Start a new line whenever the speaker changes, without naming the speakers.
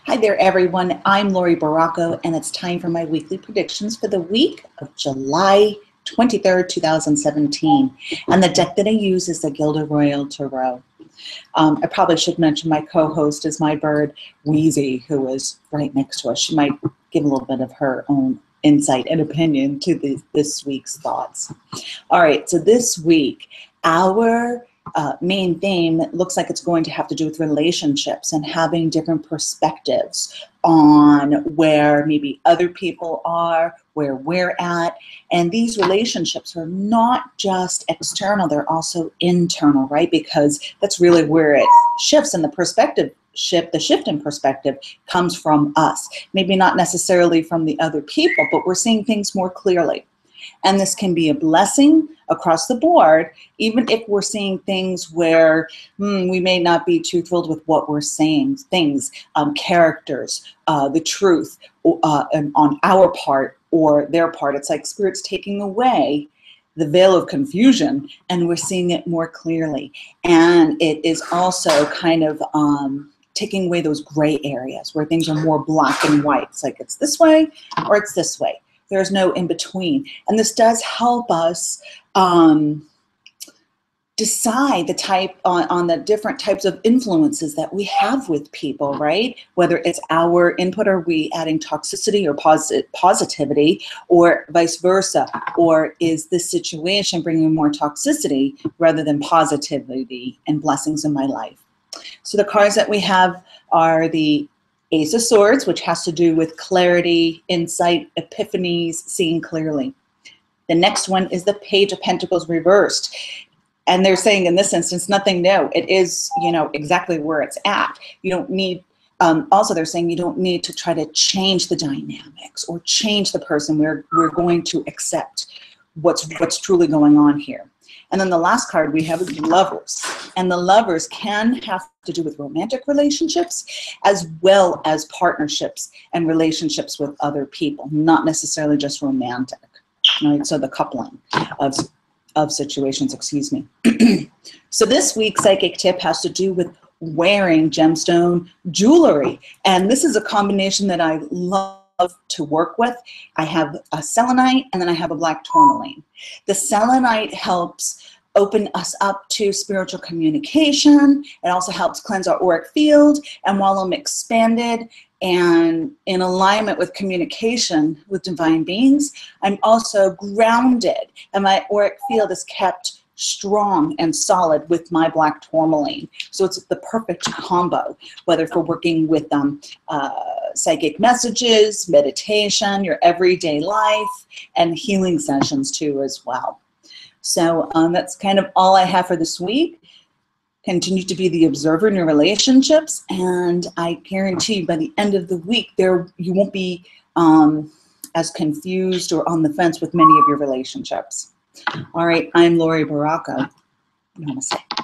Hi there, everyone. I'm Laurie Barraco, and it's time for my weekly predictions for the week of July 23rd, 2017. And the deck that I use is the Gilded Royal Tarot. I probably should mention my co-host is my bird, Wheezy, who is right next to us. She might give a little bit of her own insight and opinion to this week's thoughts. All right, so this week, our main theme looks like it's going to have to do with relationships and having different perspectives on where maybe other people are, where we're at. And these relationships are not just external, they're also internal, right? Because that's really where it shifts, and the shift in perspective comes from us. Maybe not necessarily from the other people, but we're seeing things more clearly. And this can be a blessing across the board, even if we're seeing things where we may not be too thrilled with what we're saying, things, characters, the truth on our part or their part. It's like Spirit's taking away the veil of confusion, and we're seeing it more clearly. And it is also kind of taking away those gray areas where things are more black and white. It's like it's this way or it's this way. There's no in between. And this does help us decide the type on the different types of influences that we have with people, right? Whether it's our input, are we adding toxicity or positivity, or vice versa? Or is this situation bringing more toxicity rather than positivity and blessings in my life? So the cards that we have are the Ace of Swords, which has to do with clarity, insight, epiphanies, seeing clearly. The next one is the Page of Pentacles reversed. And they're saying in this instance, nothing new. It is, exactly where it's at. You don't need, also they're saying you don't need to try to change the dynamics or change the person. We're going to accept what's truly going on here. And then the last card we have is Lovers. And the Lovers can have to do with romantic relationships as well as partnerships and relationships with other people, not necessarily just romantic. Right? So the coupling of situations, excuse me. So this week's psychic tip has to do with wearing gemstone jewelry. And this is a combination that I love to work with. I have a selenite and then I have a black tourmaline. The selenite helps open us up to spiritual communication. It also helps cleanse our auric field. And while I'm expanded and in alignment with communication with divine beings, I'm also grounded, and my auric field is kept strong and solid with my black tourmaline. So it's the perfect combo, whether for working with psychic messages, meditation, your everyday life, and healing sessions too as well. So that's kind of all I have for this week. Continue to be the observer in your relationships, and I guarantee you by the end of the week you won't be as confused or on the fence with many of your relationships. All right, I'm Laurie Barraco. Namaste.